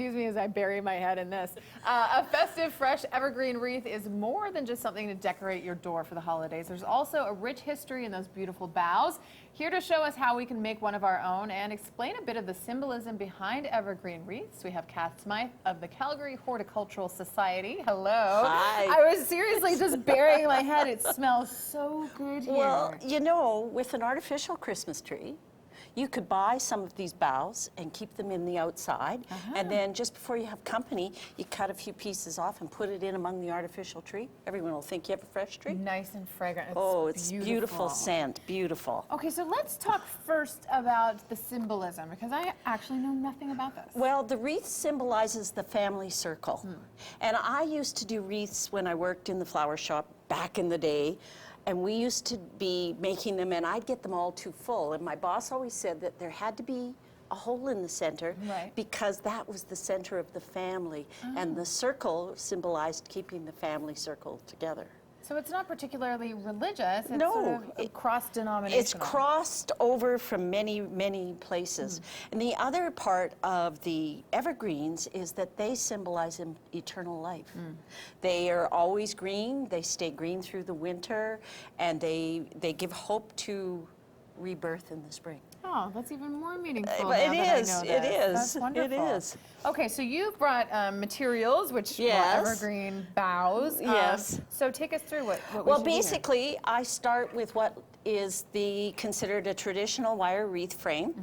Excuse me as I bury my head in this. A festive, fresh evergreen wreath is more than just something to decorate your door for the holidays. There's also a rich history in those beautiful boughs. Here to show us how we can make one of our own and explain a bit of the symbolism behind evergreen wreaths, we have Kath Smyth of the Calgary Horticultural Society. Hello. Hi. I was seriously just burying my head. It smells so good here. Well, you know, with an artificial Christmas tree, you could buy some of these boughs and keep them in the outside, and then just before you have company, you cut a few pieces off and put it in among the artificial tree. Everyone will think you have a fresh tree. Nice and fragrant. It's beautiful scent, beautiful. Okay, so let's talk first about the symbolism, because I actually know nothing about this. Well, the wreath symbolizes the family circle. And I used to do wreaths when I worked in the flower shop back in the day. And we used to be making them, and I'd get them all too full. And my boss always said that there had to be a hole in the center, because that was the center of the family. And the circle symbolized keeping the family circle together. So it's not particularly religious, it's No, sort of cross-denominational. It's crossed over from many, many places. And the other part of the evergreens is that they symbolize eternal life. They are always green, they stay green through the winter, and they give hope to rebirth in the spring. Oh, that's even more meaningful. It is. That's wonderful. It is. Okay, so you've brought materials, which are evergreen boughs. Yes. So take us through what we Well, should do here. basically, I start with what is considered a traditional wire wreath frame,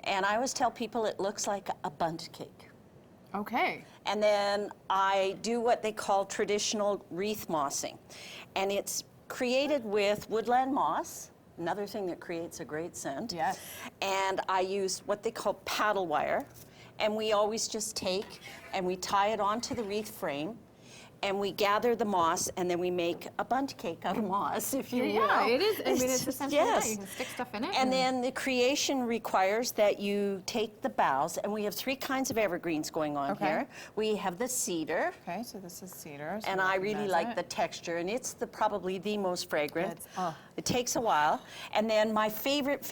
and I always tell people it looks like a bundt cake. Okay. And then I do what they call traditional wreath mossing, and it's created with woodland moss. Another thing that creates a great scent. Yes. And I use what they call paddle wire. And we always just take and we tie it onto the wreath frame, and we gather the moss, and then we make a bundt cake out of moss, if you will. Yeah, it is. I mean, it's essentially that. You can stick stuff in it. And then the creation requires that you take the boughs, and we have 3 kinds of evergreens going on here. We have the cedar. Okay, so this is cedar. So and I really like the texture, and it's probably the most fragrant. It takes a while. And then my favorite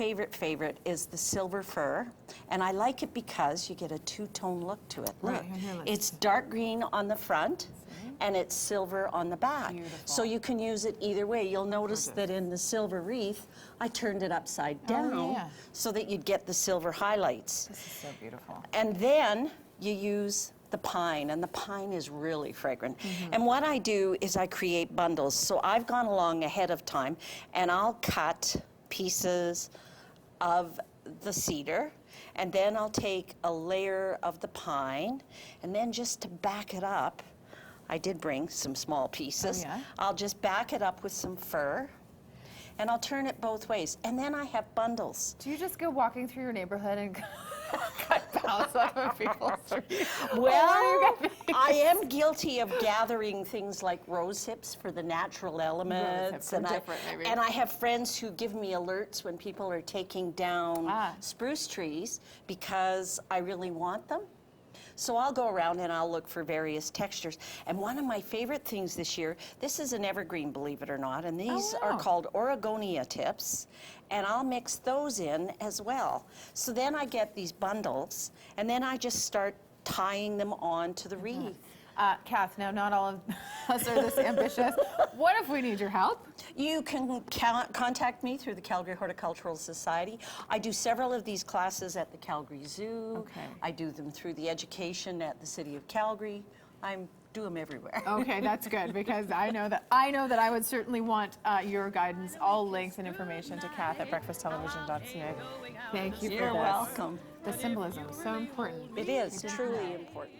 is the silver fir. And I like it because you get a 2-tone look to it. Look, it's dark green on the front, and it's silver on the back. Beautiful. So you can use it either way. You'll notice that in the silver wreath, I turned it upside down so that you'd get the silver highlights. This is so beautiful. And then you use the pine, and the pine is really fragrant. And what I do is I create bundles. So I've gone along ahead of time, and I'll cut pieces of the cedar, and then I'll take a layer of the pine, and then just to back it up, I did bring some small pieces. I'll just back it up with some fir, and I'll turn it both ways. And then I have bundles. Do you just go walking through your neighborhood and cut boughs off of people's trees? Well, I am guilty of gathering things like rose hips for the natural elements. And I have friends who give me alerts when people are taking down spruce trees because I really want them. So I'll go around and I'll look for various textures. And one of my favorite things this year, this is an evergreen, believe it or not, and these are called Oregonia tips, and I'll mix those in as well. So then I get these bundles, and then I just start tying them on to the wreath. Kath, now not all of us are this ambitious. What if we need your help? You can contact me through the Calgary Horticultural Society. I do several of these classes at the Calgary Zoo. I do them through the education at the City of Calgary. I do them everywhere. Okay, that's good, because I know that I would certainly want your guidance. All links and information to Kath at breakfasttelevision.ca. Thank you for this. You're welcome. The symbolism is so important. It is truly important.